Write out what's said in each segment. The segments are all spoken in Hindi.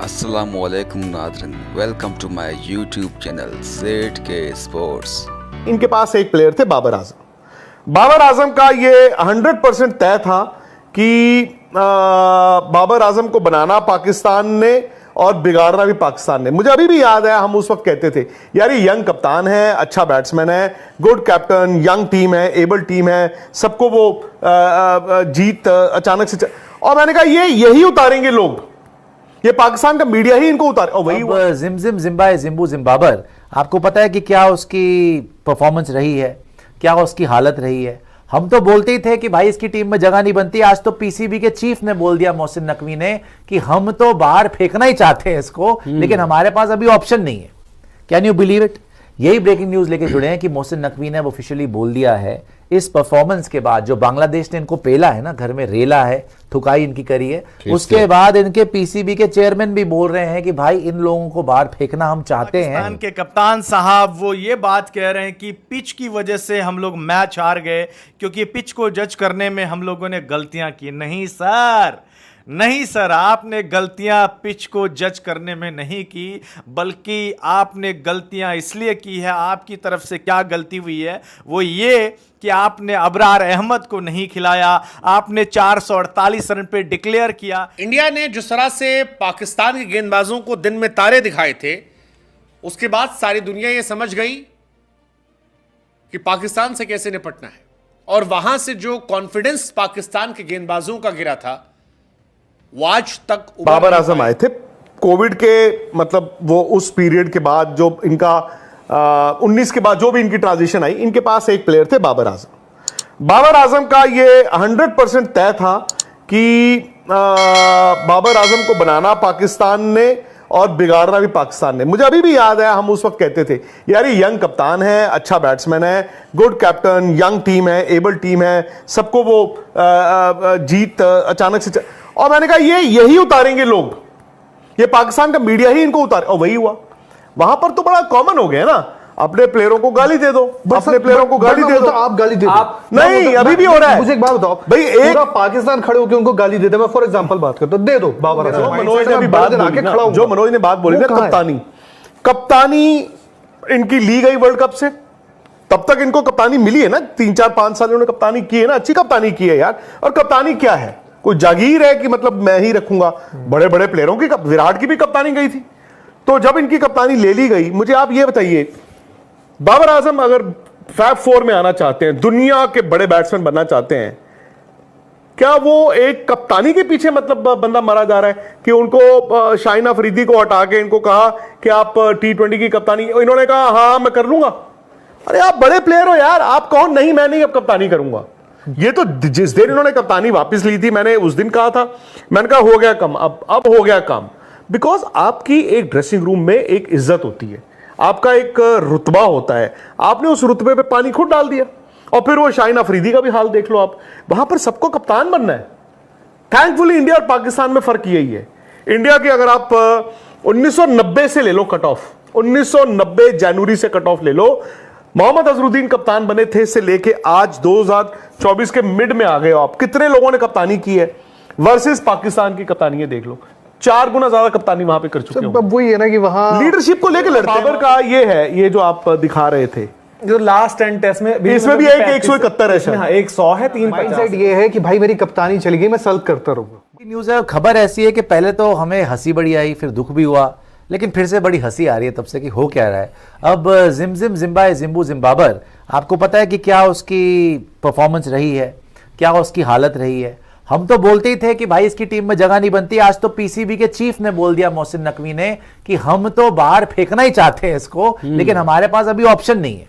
अस्सलामुअलैकुम नादरिन, welcome to my YouTube channel ZK sports. इनके पास एक प्लेयर थे बाबर आजम। बाबर आजम का ये 100% तय था कि बाबर आजम को बनाना पाकिस्तान ने और बिगाड़ना भी पाकिस्तान ने। मुझे अभी भी याद है, हम उस वक्त कहते थे यार ये यंग कप्तान है, अच्छा बैट्समैन है, गुड कैप्टन, यंग टीम है, एबल टीम है, सबको वो जीत अचानक से और मैंने कहा ये यही उतारेंगे लोग, ये पाकिस्तान का मीडिया ही इनको उतारे। और वही हुआ। जिमजिम जिम्बाए जिम्बू जिम्बाबर, आपको पता है कि क्या उसकी परफॉर्मेंस रही है, क्या उसकी हालत रही है। हम तो बोलते ही थे कि भाई इसकी टीम में जगह नहीं बनती। आज तो पीसीबी के चीफ ने बोल दिया, मोहसिन नकवी ने, कि हम तो बाहर फेंकना ही चाहते हैं इसको, लेकिन हमारे पास अभी ऑप्शन नहीं है। Can you believe it? यही ब्रेकिंग न्यूज लेके जुड़े हैं कि मोहसिन नकवी ने ऑफिशियली बोल दिया है इस परफॉर्मेंस के बाद, जो बांग्लादेश ने इनको पेला है ना, घर में रेला है, थुकाई इनकी करी है, उसके बाद इनके पीसीबी के चेयरमैन भी बोल रहे हैं कि भाई इन लोगों को बाहर फेंकना हम चाहते हैं। पाकिस्तान के कप्तान साहब वो ये बात कह रहे हैं कि पिच की वजह से हम लोग मैच हार गए, क्योंकि पिच को जज करने में हम लोगों ने गलतियां की। नहीं सर, नहीं सर, आपने गलतियां पिच को जज करने में नहीं की, बल्कि आपने गलतियां इसलिए की है। आपकी तरफ से क्या गलती हुई है वो ये कि आपने अबरार अहमद को नहीं खिलाया, आपने 448 रन पे डिक्लेयर किया। इंडिया ने जिस तरह से पाकिस्तान के गेंदबाजों को दिन में तारे दिखाए थे, उसके बाद सारी दुनिया ये समझ गई कि पाकिस्तान से कैसे निपटना है। और वहां से जो कॉन्फिडेंस पाकिस्तान के गेंदबाजों का गिरा था, वो आज तक बाबर आजम आए थे कोविड के, मतलब वो उस पीरियड के बाद जो इनका 19 के बाद जो भी इनकी ट्रांजिशन आई, इनके पास एक प्लेयर थे बाबर आजम। बाबर आजम का ये 100% तय था कि बाबर आजम को बनाना पाकिस्तान ने और बिगाड़ना भी पाकिस्तान ने। मुझे अभी भी याद है, हम उस वक्त कहते थे यार ये यंग कप्तान है, अच्छा बैट्समैन है, गुड कैप्टन, यंग टीम है, एबल टीम है, सबको वो जीत अचानक से और मैंने कहा ये यही उतारेंगे लोग, ये पाकिस्तान का मीडिया ही इनको उतारे। और वही हुआ। वहां पर तो बड़ा कॉमन हो गया ना, अपने प्लेयरों को गाली दे दो, अपने प्लेयरों को गाली दे दो। आप गाली दे दो, नहीं अभी भी हो रहा है। मुझे एक बात बताओ भाई, एक पाकिस्तान खड़े होकर उनको गाली दे दे। मैं फॉर एग्जांपल बात करता हूं, दे दो बाबर आजम। मनोज ने अभी बात बोली ना, जो मनोज ने बात बोली ना, कप्तानी इनकी ली गई वर्ल्ड कप से, तब तक इनको कप्तानी मिली है ना, 3-4-5 साल इन्होंने कप्तानी की है ना, अच्छी कप्तानी की है यार। और कप्तानी क्या है, कोई जागीर है कि मतलब मैं ही रखूंगा? बड़े बड़े प्लेयरों की, विराट की भी कप्तानी गई थी। तो जब इनकी कप्तानी ले ली गई, मुझे आप ये बताइए, बाबर आजम अगर फैब 4 में आना चाहते हैं, दुनिया के बड़े बैट्समैन बनना चाहते हैं, क्या वो एक कप्तानी के पीछे मतलब बंदा मारा जा रहा है कि उनको शाहीन अफरीदी को हटा के इनको कहा कि आप T20 की कप्तानी, इन्होंने कहा हाँ मैं कर लूंगा। अरे आप बड़े प्लेयर हो यार, आप कौन नहीं मैं नहीं अब कप्तानी करूंगा। ये तो जिस दिन इन्होंने कप्तानी वापस ली थी, मैंने उस दिन कहा था, मैंने कहा हो गया कम, अब हो गया काम। बिकॉज आपकी एक ड्रेसिंग रूम में एक इज्जत होती है, आपका एक रुतबा होता है, आपने उस रुतबे पे पानी खुद डाल दिया। और फिर वो शाहीन अफरीदी का भी हाल देख लो आप, वहां पर सबको कप्तान बनना है। थैंकफुली इंडिया और पाकिस्तान में फर्क यही है। इंडिया की अगर आप 1990 से ले लो कट ऑफ, 1990 जनवरी से कट ऑफ ले लो, मोहम्मद अजहरुद्दीन कप्तान बने थे से लेके आज 2024 के मिड में आ गए हो आप, कितने लोगों ने कप्तानी की है वर्सेस पाकिस्तान की कप्तानी देख लो, 4 गुना ज्यादा कप्तानी वहां पे कर चुके हो। वही है ना कि वहां लीडरशिप को लेकर लड़ते हैं। बाबर का ये है, ये जो आप दिखा रहे थे, जो लास्ट 10 टेस्ट में इसमें भी एक 171 है, हाँ 100 है, 350 ये है कि भाई मेरी कप्तानी चली गई, मैं सल्क करता रहूंगा। न्यूज है, खबर ऐसी है कि पहले तो हमें हंसी बड़ी आई, फिर दुख भी हुआ, लेकिन फिर से बड़ी हंसी आ रही है तब से कि हो क्या रहा है। अब जिमजिम जिम्बाए जिम्बू जिम्बाबर, आपको पता है कि क्या उसकी परफॉर्मेंस रही है, क्या उसकी हालत रही है। हम तो बोलते ही थे कि भाई इसकी टीम में जगह नहीं बनती। आज तो पीसीबी के चीफ ने बोल दिया, मोहसिन नकवी ने, कि हम तो बाहर फेंकना ही चाहते हैं इसको, लेकिन हमारे पास अभी ऑप्शन नहीं है।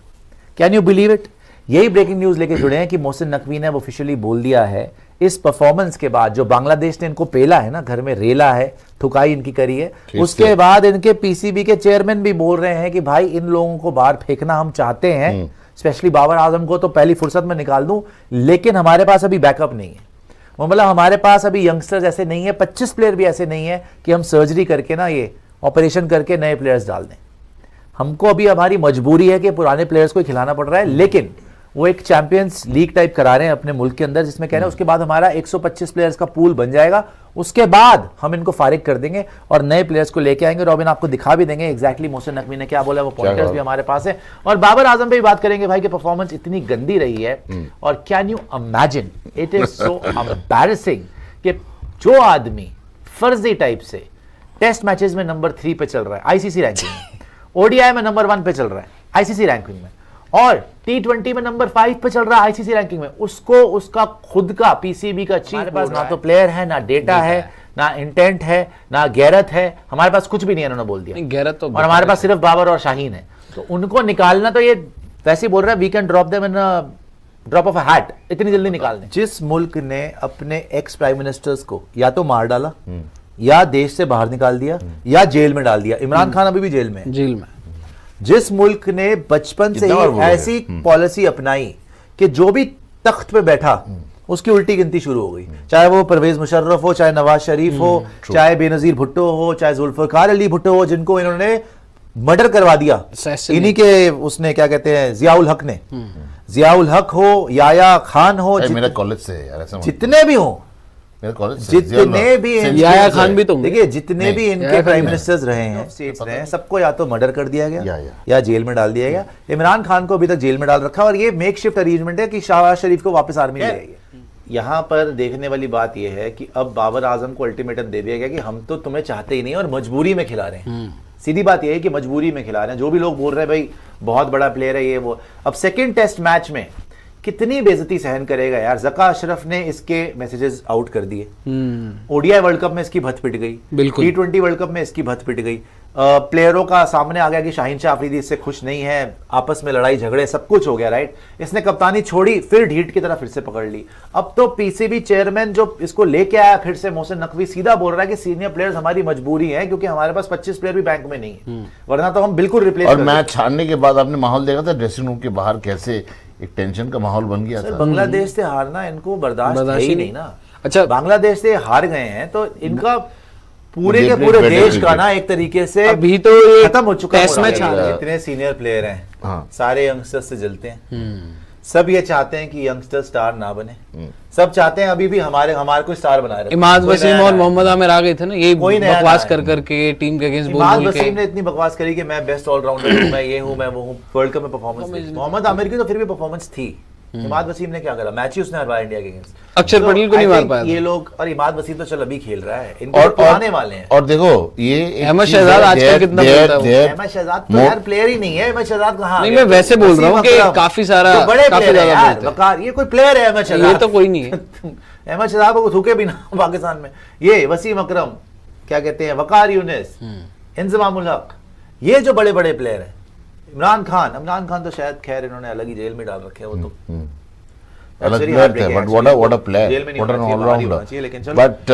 Can you believe it? यही ब्रेकिंग न्यूज लेके जुड़े हैं कि मोहसिन नकवी ने ऑफिशियली बोल दिया है इस परफॉर्मेंस के बाद, जो बांग्लादेश ने इनको पेला है ना, घर में रेला है, थुकाई इनकी करी है, उसके बाद इनके पीसीबी के चेयरमैन भी बोल रहे हैं कि भाई इन लोगों को बाहर फेंकना हम चाहते हैं, स्पेशली बाबर आजम को तो पहली फुर्सत में निकाल दूं, लेकिन हमारे पास अभी बैकअप नहीं है। मतलब हमारे पास अभी यंगस्टर्स ऐसे नहीं है, 25 प्लेयर भी ऐसे नहीं है कि हम सर्जरी करके ना, ये ऑपरेशन करके नए प्लेयर्स डाल दें। हमको अभी हमारी मजबूरी है कि पुराने प्लेयर्स को खिलाना पड़ रहा है, लेकिन वो एक चैंपियंस लीग टाइप करा रहे हैं अपने मुल्क के अंदर, जिसमें कह रहे हैं उसके बाद हमारा 125 प्लेयर्स का पूल बन जाएगा, उसके बाद हम इनको फारिग कर देंगे और नए प्लेयर्स को लेके आएंगे। रॉबिन आपको दिखा भी देंगे एग्जैक्टली मोहसिन नकवी ने क्या बोला, वो पॉइंटर्स भी हमारे पास है। और बाबर आजम पे भी बात करेंगे भाई कि परफॉर्मेंस इतनी गंदी रही है, और can you imagine, it is so embarrassing कि जो आदमी फर्जी टाइप से टेस्ट मैचेस में नंबर 3 पे चल रहा है आईसीसी रैंकिंग में, ओडीआई में नंबर 1 पे चल रहा है आईसीसी रैंकिंग में, और टी20 में नंबर 5 पे चल रहा है आईसीसी रैंकिंग में, उसको उसका खुद का पीसीबी का चीफ, पास ना तो प्लेयर है, ना डेटा है, ना इंटेंट है, ना गैरत है, हमारे पास कुछ भी नहीं है, उन्होंने बोल दिया गैरत तो, और हमारे पास सिर्फ बाबर और शाहीन है। तो उनको निकालना, तो ये वैसे ही बोल रहा है we can drop them in drop of a hat, इतनी जल्दी निकालने। जिस मुल्क ने अपने एक्स प्राइम मिनिस्टर्स को या तो मार डाला, या देश से बाहर निकाल दिया, या जेल में डाल दिया, इमरान खान अभी भी जेल में। जिस मुल्क ने बचपन से ही ऐसी पॉलिसी अपनाई कि जो भी तख्त पे बैठा उसकी उल्टी गिनती शुरू हो गई, चाहे वो परवेज मुशर्रफ हो, चाहे नवाज शरीफ हो, चाहे बेनजीर भुट्टो हो, चाहे जुल्फिकार अली भुट्टो हो, जिनको इन्होंने मर्डर करवा दिया इन्हीं के, उसने क्या कहते हैं, जियाउल हक ने, जियाउल हक हो, याया खान हो, मेरा कॉलेज से यार, जितने भी हो, जितने भी याया खान भी, तो देखिए जितने भी इनके प्राइम मिनिस्टर्स रहे हैं सबको या तो मर्डर कर दिया गया या जेल में डाल दिया गया। इमरान खान को अभी तक जेल में डाल रखा, और ये मेकशिफ्ट अरेंजमेंट है कि शहबाज शरीफ को वापस आर्मी ले जाएगी। यहाँ पर देखने वाली बात यह है कि अब बाबर आजम को अल्टीमेटम दे दिया गया कि हम तो तुम्हें चाहते ही नहीं और मजबूरी में खिला रहे हैं। सीधी बात यह है कि मजबूरी में खिला रहे हैं। जो भी लोग बोल रहे हैं भाई बहुत बड़ा प्लेयर है ये वो, अब सेकंड टेस्ट मैच में कितनी बेइज्जती सहन करेगा यार। ज़का अशरफ ने इसके मैसेजेस आउट कर दिए, ओडीआई वर्ल्ड कप में इसकी भत पिट गई, टी20 वर्ल्ड कप में इसकी भत पिट गई, प्लेयरों का सामने आ गया कि शाहीन शाह अफरीदी इससे खुश नहीं है, आपस में लड़ाई झगड़े सब कुछ हो गया, राइट। इसने कप्तानी छोड़ी, फिर ढीठ की तरह फिर से पकड़ ली। अब तो पीसीबी चेयरमैन जो इसको लेके आया फिर से, मोहसिन नकवी, सीधा बोल रहा है कि सीनियर प्लेयर्स हमारी मजबूरी है क्योंकि हमारे पास 25 प्लेयर भी बैंक में नहीं है, वरना तो हम बिल्कुल रिप्लेस। और मैच छाड़ने के बाद आपने माहौल देखा था ड्रेसिंग रूम के बाहर कैसे एक टेंशन का माहौल बन गया था। बांग्लादेश से हारना इनको बर्दाश्त ही नहीं ना। अच्छा, बांग्लादेश से हार गए हैं तो इनका पूरे के पूरे देश का ना एक तरीके से अभी तो खत्म हो चुका है। जितने सीनियर प्लेयर हैं सारे यंगस्टर्स से जलते हैं, सब ये चाहते हैं कि यंगस्टर स्टार ना बने, सब चाहते हैं अभी भी हमारे को स्टार बनाए रखें। इमाद वसीम और मोहम्मद आमिर आ गए थे ना, ये बकवास कर करके टीम के अगेंस्ट बोल के। इमाद वसीम ने इतनी बकवास करी कि मैं बेस्ट ऑलराउंडर हूं, मैं ये हूं, मैं वो हूं, वर्ल्ड कप में परफॉर्मेंस। मोहम्मद आमिर की तो फिर भी परफॉर्मेंस थी, इमाद वसीम ने क्या करा, मैच ही उसने हरवाया इंडिया के अगेंस्ट, अक्षर पटेल को नहीं मार पाया ये लोग। और इमाद वसीम तो चल अभी खेल रहा है, इनको पुराने वाले हैं। और देखो ये अहमद शहजाद आजकल कितना खेलता है। अहमद शहजाद तो यार प्लेयर ही नहीं है, अहमद शहजाद कहां? नहीं, मैं वैसे बोल रहा हूं कि काफी सारा बड़े प्लेयर है यार, वकार ये कोई प्लेयर है अहमद शहजाद? ये तो कोई नहीं है। अहमद शहजाद को थूके भी ना पाकिस्तान में। ये वसीम अकरम, क्या कहते हैं, वकार यूनिस, इंजमामुल हक, ये जो बड़े बड़े प्लेयर हैं। इमरान खान तो शायद खैर इन्होंने अलग ही जेल में डाल रखे हैं, वो तो अलग प्लेयर थे, but what a player, what an all-rounder. But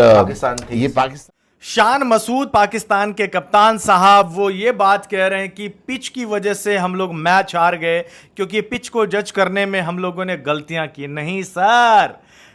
ये पाकिस्तान, शान मसूद पाकिस्तान के कप्तान साहब, वो ये बात कह रहे हैं कि पिच की वजह से हम लोग मैच हार गए क्योंकि पिच को जज करने में हम लोगों ने गलतियां की।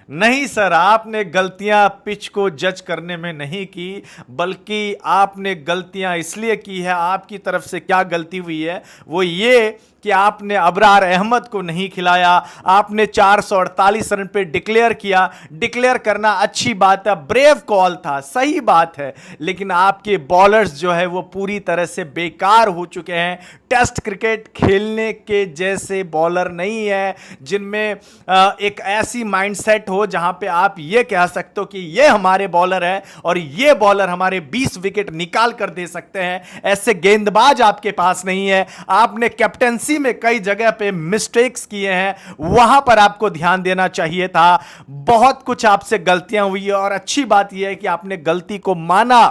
नहीं सर, आपने गलतियां पिच को जज करने में नहीं की, बल्कि आपने गलतियां इसलिए की है। आपकी तरफ से क्या गलती हुई है वो ये कि आपने अबरार अहमद को नहीं खिलाया, आपने 448 रन पे डिक्लेयर किया। डिक्लेयर करना अच्छी बात है, ब्रेव कॉल था, सही बात है, लेकिन आपके बॉलर्स जो है वो पूरी तरह से बेकार हो चुके हैं। टेस्ट क्रिकेट खेलने के जैसे बॉलर नहीं है जिनमें एक ऐसी माइंडसेट हो जहां पे आप ये कह सकते हो कि ये हमारे बॉलर है और ये बॉलर हमारे 20 विकेट निकाल कर दे सकते हैं। ऐसे गेंदबाज आपके पास नहीं है। आपने कैप्टेंसी में कई जगह पे मिस्टेक्स किए हैं, वहां पर आपको ध्यान देना चाहिए था। बहुत कुछ आपसे गलतियां हुई है और अच्छी बात यह है कि आपने गलती को माना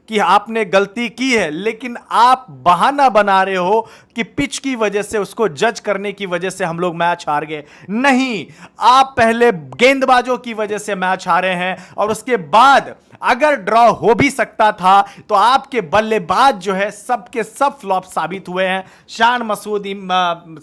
कि आपने गलती की है, लेकिन आप बहाना बना रहे हो कि पिच की वजह से, उसको जज करने की वजह से हम लोग मैच हार गए। नहीं, आप पहले गेंदबाजों की वजह से मैच हारे हैं और उसके बाद अगर ड्रॉ हो भी सकता था तो आपके बल्लेबाज जो है सबके सब फ्लॉप साबित हुए हैं। शान मसूद,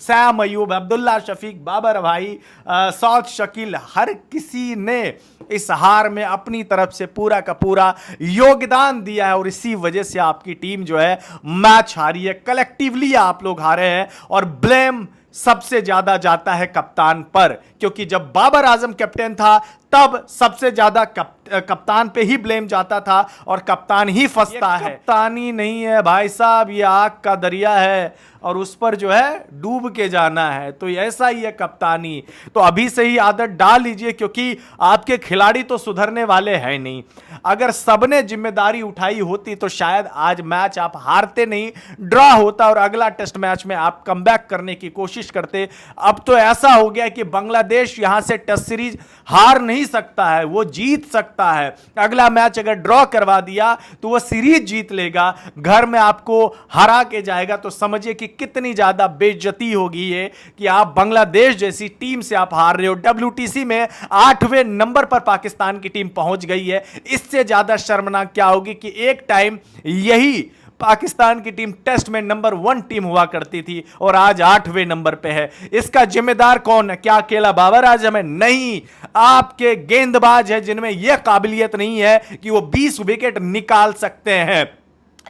सैम अयूब, अब्दुल्ला शफीक, बाबर भाई, सौद शकील, हर किसी ने इस हार में अपनी तरफ से पूरा का पूरा योगदान दिया है और इसी वजह से आपकी टीम जो है मैच हारी है। कलेक्टिवली आप लोग हारे हैं और ब्लेम सबसे ज्यादा जाता है कप्तान पर, क्योंकि जब बाबर आजम कैप्टन था तब सबसे ज्यादा कप्तान पे ही ब्लेम जाता था और कप्तान ही फंसता है। कप्तानी नहीं है भाई साहब, ये आग का दरिया है और उस पर जो है डूब के जाना है, तो ऐसा ही है कप्तानी। तो अभी से ही आदत डाल लीजिए, क्योंकि आपके खिलाड़ी तो सुधरने वाले हैं नहीं। अगर सबने जिम्मेदारी उठाई होती तो शायद आज मैच आप हारते नहीं, ड्रॉ होता और अगला टेस्ट मैच में आप कमबैक करने की कोशिश करते। अब तो ऐसा हो गया कि बांग्लादेश यहां से टेस्ट सीरीज हार नहीं सकता है, वो जीत सकता है। अगला मैच अगर ड्रॉ करवा दिया तो वो सीरीज जीत लेगा, घर में आपको हरा के जाएगा। तो समझिए कि कितनी ज्यादा बेइज्जती होगी ये कि आप बांग्लादेश जैसी टीम से आप हार रहे हो। WTC में 8वें नंबर पर पाकिस्तान की टीम पहुंच गई है। इससे ज्यादा शर्मनाक क्या होगी कि एक टाइम यही पाकिस्तान की टीम टेस्ट में नंबर 1 टीम हुआ करती थी और आज 8वें नंबर पे है। इसका जिम्मेदार कौन है? क्या अकेला बाबर आजम है? नहीं, आपके गेंदबाज है जिनमें यह काबिलियत नहीं है कि वो 20 विकेट निकाल सकते हैं।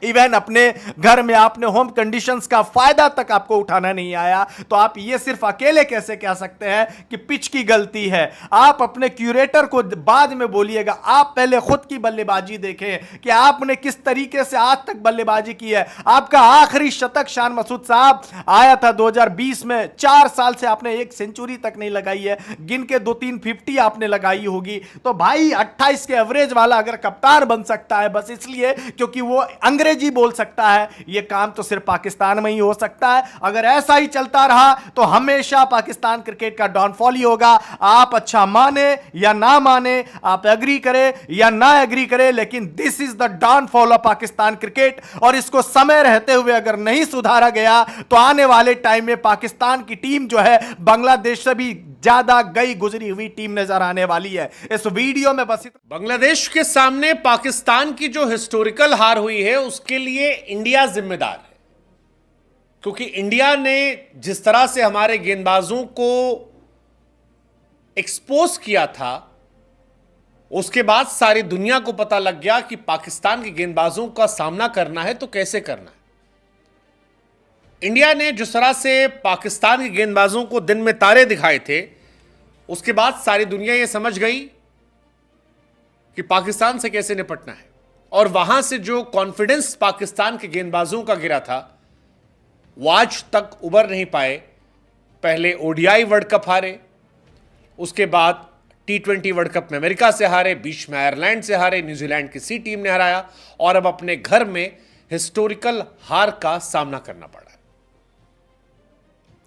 इवन अपने घर में आपने होम कंडीशंस का फायदा तक आपको उठाना नहीं आया, तो आप ये सिर्फ अकेले कैसे कह सकते हैं कि पिच की गलती है? आप अपने क्यूरेटर को बाद में बोलिएगा, आप पहले खुद की बल्लेबाजी देखें कि आपने किस तरीके से आज तक बल्लेबाजी की है। आपका आखिरी शतक शान मसूद साहब आया था 2020 में, 4 साल से आपने एक सेंचुरी तक नहीं लगाई है, गिन के 2-3 50 आपने लगाई होगी। तो भाई 28 के एवरेज वाला अगर कप्तान बन सकता है बस इसलिए क्योंकि वो अंग्रेजी बोल सकता है, यह काम तो सिर्फ पाकिस्तान में ही हो सकता है। अगर ऐसा ही चलता रहा तो हमेशा पाकिस्तान क्रिकेट का डाउनफॉल ही होगा। आप अच्छा माने या ना माने, आप एग्री करें या ना एग्री करें, लेकिन this is the downfall of Pakistan cricket. और इसको समय रहते हुए अगर नहीं सुधारा गया तो आने वाले टाइम में पाकिस्तान की टीम जो है बांग्लादेश से भी ज्यादा गई गुजरी हुई टीम नजर आने वाली है। इस वीडियो में बस बांग्लादेश के सामने पाकिस्तान की जो हिस्टोरिकल हार हुई है उसके लिए इंडिया जिम्मेदार है, क्योंकि इंडिया ने जिस तरह से हमारे गेंदबाजों को एक्सपोज किया था उसके बाद सारी दुनिया को पता लग गया कि पाकिस्तान के गेंदबाजों का सामना करना है तो कैसे करना है। इंडिया ने जिस तरह से पाकिस्तान के गेंदबाजों को दिन में तारे दिखाए थे उसके बाद सारी दुनिया यह समझ गई कि पाकिस्तान से कैसे निपटना है। और वहां से जो कॉन्फिडेंस पाकिस्तान के गेंदबाजों का गिरा था वो आज तक उबर नहीं पाए। पहले ओडीआई वर्ल्ड कप हारे, उसके बाद T20 वर्ल्ड कप में अमेरिका से हारे, बीच में आयरलैंड से हारे, न्यूजीलैंड की सी टीम ने हराया और अब अपने घर में हिस्टोरिकल हार का सामना करना पड़ा है।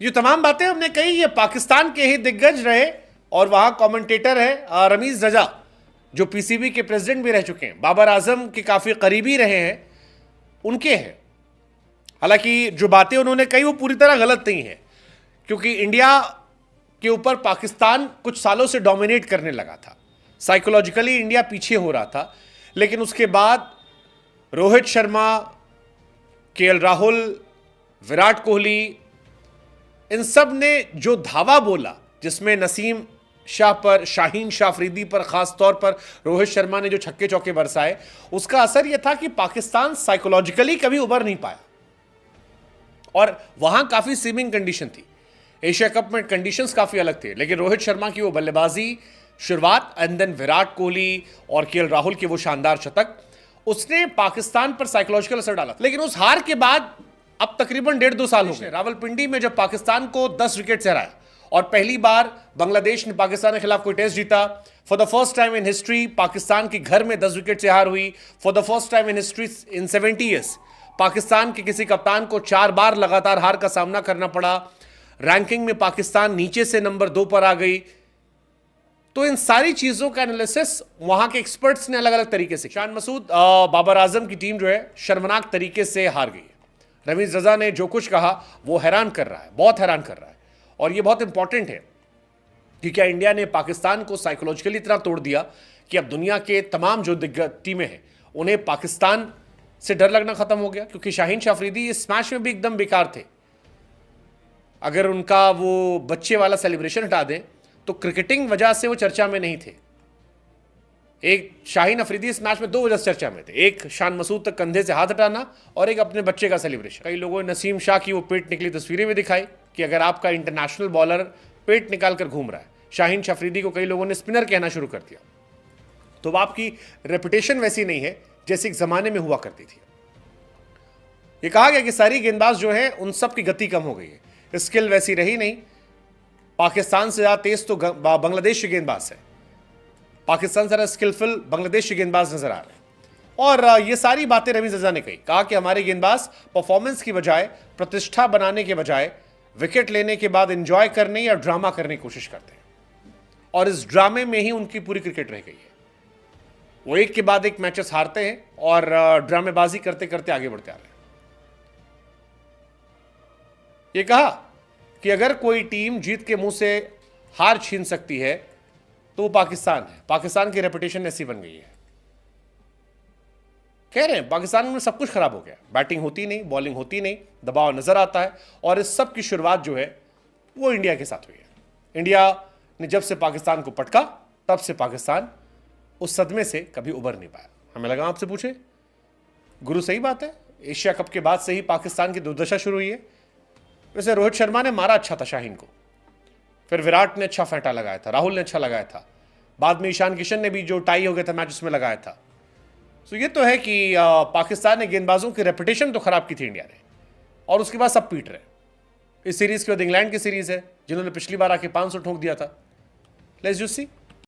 ये तमाम बातें हमने कही, ये पाकिस्तान के ही दिग्गज रहे और वहां कमेंटेटर है रमीज रजा जो पीसीबी के प्रेसिडेंट भी रह चुके हैं, बाबर आजम के काफी करीबी रहे हैं, उनके हैं। हालांकि जो बातें उन्होंने कही वो पूरी तरह गलत नहीं है, क्योंकि इंडिया के ऊपर पाकिस्तान कुछ सालों से डोमिनेट करने लगा था, साइकोलॉजिकली इंडिया पीछे हो रहा था। लेकिन उसके बाद रोहित शर्मा, केएल राहुल, विराट कोहली, इन सब ने जो धावा बोला, जिसमें नसीम शाह पर, शाहीन शाह अफरीदी पर, खास तौर पर रोहित शर्मा ने जो छक्के चौके बरसाए, उसका असर यह था कि पाकिस्तान साइकोलॉजिकली कभी उभर नहीं पाया और वहां काफी सीमिंग कंडीशन थी। एशिया कप में कंडीशंस काफी अलग थे, लेकिन रोहित शर्मा की वो बल्लेबाजी शुरुआत एंड देन विराट कोहली और केएल राहुल के वो शानदार शतक, उसने पाकिस्तान पर साइकोलॉजिकल असर डाला। लेकिन उस हार के बाद अब तकरीबन 1.5-2 साल हो गए, रावलपिंडी में जब पाकिस्तान को 10 विकेट से हराया और पहली बार बांग्लादेश ने पाकिस्तान के खिलाफ कोई टेस्ट जीता। For the first time in history Pakistan के घर में 10 विकेट से हार हुई। For the first time in history in 70 years Pakistan के किसी कप्तान को 4 बार लगातार हार का सामना करना पड़ा। रैंकिंग में पाकिस्तान नीचे से नंबर 2 पर आ गई। तो इन सारी चीजों का एनालिसिस वहां के एक्सपर्ट्स ने अलग अलग तरीके से। शान मसूद, बाबर आजम की टीम जो है शर्मनाक तरीके से हार गई है। रमीज रजा ने जो कुछ कहा वो हैरान कर रहा है, बहुत हैरान कर रहा है। और ये बहुत इंपॉर्टेंट है कि क्या इंडिया ने पाकिस्तान को साइकोलॉजिकली इतना तोड़ दिया कि अब दुनिया के तमाम जो दिग्गज टीमें हैं उन्हें पाकिस्तान से डर लगना खत्म हो गया। क्योंकि शाहीन शाह अफरीदी इस मैच में भी एकदम बेकार थे। अगर उनका वो बच्चे वाला सेलिब्रेशन हटा दें तो क्रिकेटिंग वजह से वो चर्चा में नहीं थे। एक शाहीन अफरीदी इस मैच में 2 वजह से चर्चा में थे, एक शान मसूद तक कंधे से हाथ हटाना और एक अपने बच्चे का सेलिब्रेशन। कई लोगों ने नसीम शाह की वो पेट निकली तस्वीरें भी दिखाई कि अगर आपका इंटरनेशनल बॉलर पेट निकाल कर घूम रहा है, शाहीन अफरीदी को कई लोगों ने स्पिनर कहना शुरू कर दिया, तो आपकी रेपुटेशन वैसी नहीं है जैसे एक जमाने में हुआ करती थी। ये कहा गया कि सारी गेंदबाज जो है उन सब की गति कम हो गई है, स्किल वैसी रही नहीं। पाकिस्तान से ज्यादा तेज तो बांग्लादेश के गेंदबाज है, पाकिस्तान से ज्यादा स्किलफुल बांग्लादेश के गेंदबाज नजर आ रहे हैं। और ये सारी बातें रवींद्र जडेजा ने कही, कहा कि हमारे गेंदबाज परफॉर्मेंस की बजाय, प्रतिष्ठा बनाने के बजाय विकेट लेने के बाद एंजॉय करने या ड्रामा करने की कोशिश करते हैं, और इस ड्रामे में ही उनकी पूरी क्रिकेट रह गई है। वो एक के बाद एक मैचेस हारते हैं और ड्रामेबाजी करते करते आगे बढ़ते आ रहे हैं। ये कहा कि अगर कोई टीम जीत के मुंह से हार छीन सकती है तो वो पाकिस्तान है। पाकिस्तान की रेपुटेशन ऐसी बन गई है। कह रहे हैं पाकिस्तान में सब कुछ खराब हो गया, बैटिंग होती नहीं, बॉलिंग होती नहीं, दबाव नजर आता है, और इस सब की शुरुआत जो है वो इंडिया के साथ हुई है। इंडिया ने जब से पाकिस्तान को पटका तब से पाकिस्तान उस सदमे से कभी उबर नहीं पाया। हमें लगा आपसे पूछे, गुरु सही बात है, एशिया कप के बाद से ही पाकिस्तान की दुर्दशा शुरू हुई है। वैसे रोहित शर्मा ने मारा अच्छा था शाहीन को, फिर विराट ने अच्छा फेंटा लगाया था, राहुल ने अच्छा लगाया था, बाद में ईशान किशन ने भी जो टाई हो गया था मैच उसमें लगाया था। तो ये तो है कि पाकिस्तान ने गेंदबाजों की रेपुटेशन तो खराब की थी इंडिया ने, और उसके बाद सब पीट रहे। इस सीरीज के बाद इंग्लैंड की सीरीज है जिन्होंने पिछली बार आके 500 ठोक दिया था। Let's just see.